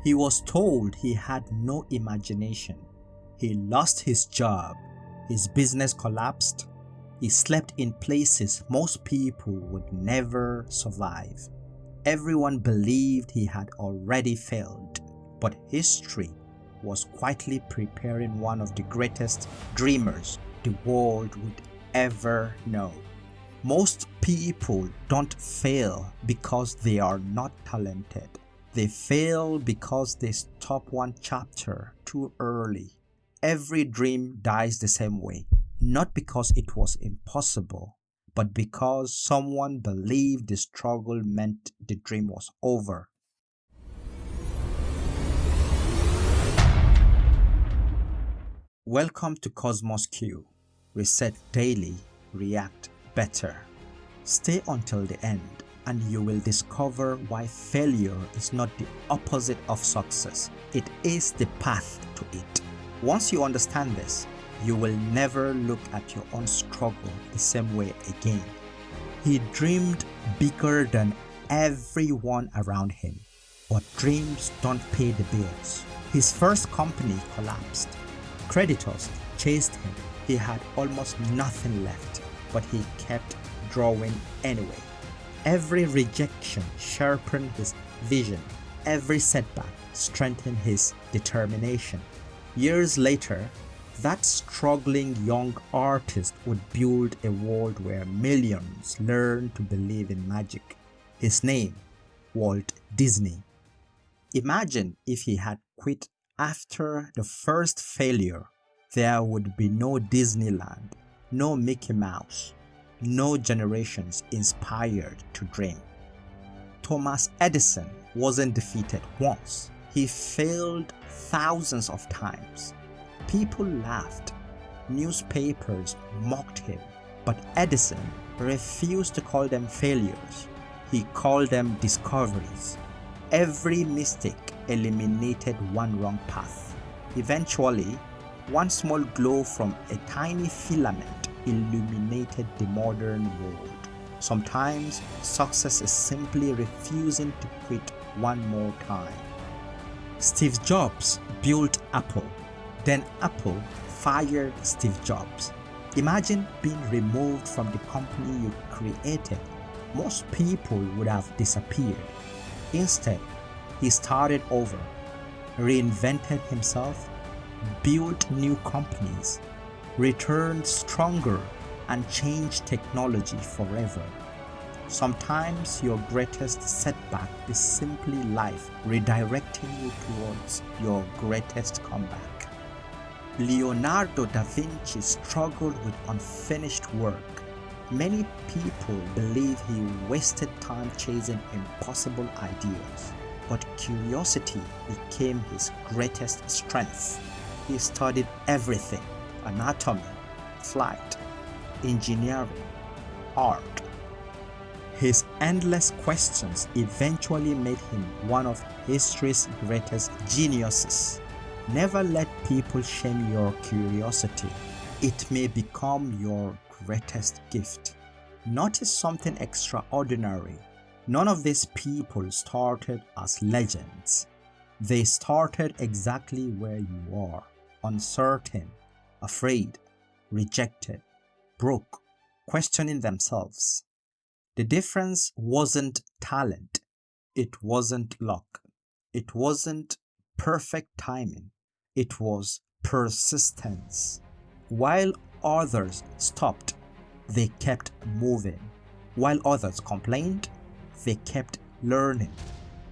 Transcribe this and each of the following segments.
He was told he had no imagination. He lost his job. His business collapsed. He slept in places most people would never survive. Everyone believed he had already failed, but history was quietly preparing one of the greatest dreamers the world would ever know. Most people don't fail because they are not talented. They fail because they stop one chapter too early. Every dream dies the same way, not because it was impossible, but because someone believed the struggle meant the dream was over. Welcome to Cosmos Q. Reset daily, react better. Stay until the end and you will discover why failure is not the opposite of success. It is the path to it. Once you understand this, you will never look at your own struggle the same way again. He dreamed bigger than everyone around him, but dreams don't pay the bills. His first company collapsed. Creditors chased him. He had almost nothing left, but he kept drawing anyway. Every rejection sharpened his vision. Every setback strengthened his determination. Years later, that struggling young artist would build a world where millions learn to believe in magic. His name, Walt Disney. Imagine if he had quit after the first failure. There would be no Disneyland, no Mickey Mouse, no generations inspired to dream. Thomas Edison wasn't defeated once. He failed thousands of times. People laughed. Newspapers mocked him. But Edison refused to call them failures. He called them discoveries. Every mistake eliminated one wrong path. Eventually, one small glow from a tiny filament illuminated the modern world. Sometimes success is simply refusing to quit one more time. Steve Jobs built Apple. Then Apple fired Steve Jobs. Imagine being removed from the company you created. Most people would have disappeared. Instead, he started over, reinvented himself, built new companies, returned stronger, and changed technology forever. Sometimes your greatest setback is simply life redirecting you towards your greatest comeback. Leonardo da Vinci struggled with unfinished work. Many people believe he wasted time chasing impossible ideas, but curiosity became his greatest strength. He studied everything: anatomy, flight, engineering, art. His endless questions eventually made him one of history's greatest geniuses. Never let people shame your curiosity. It may become your greatest gift. Notice something extraordinary. None of these people started as legends. They started exactly where you are: uncertain, afraid, rejected, broke, questioning themselves. The difference wasn't talent. It wasn't luck. It wasn't perfect timing. It was persistence. While others stopped, they kept moving. While others complained, they kept learning.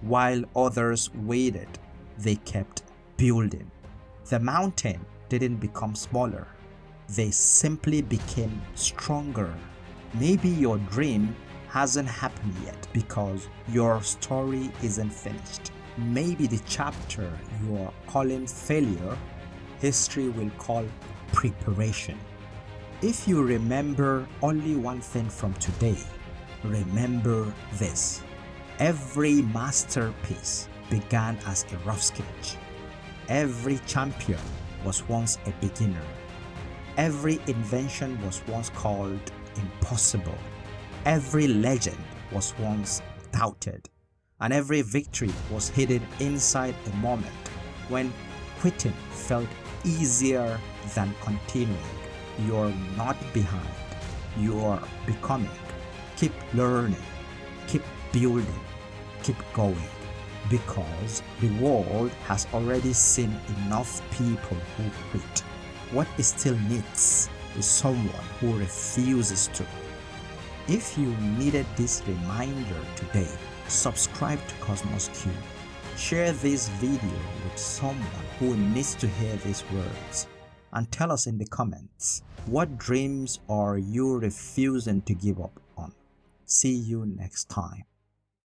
While others waited, they kept building. The mountain didn't become smaller. They simply became stronger. Maybe your dream hasn't happened yet because your story isn't finished. Maybe the chapter you are calling failure, history will call preparation. If you remember only one thing from today, remember this: every masterpiece began as a rough sketch. Every champion was once a beginner. Every invention was once called impossible. Every legend was once doubted. and every victory was hidden inside a moment when quitting felt easier than continuing. You're not behind, you're becoming. Keep learning, keep building, keep going, because the world has already seen enough people who quit. What it still needs is someone who refuses to. If you needed this reminder today, subscribe to Cosmos Q. Share this video with someone who needs to hear these words, and tell us in the comments, what dreams are you refusing to give up on? See you next time.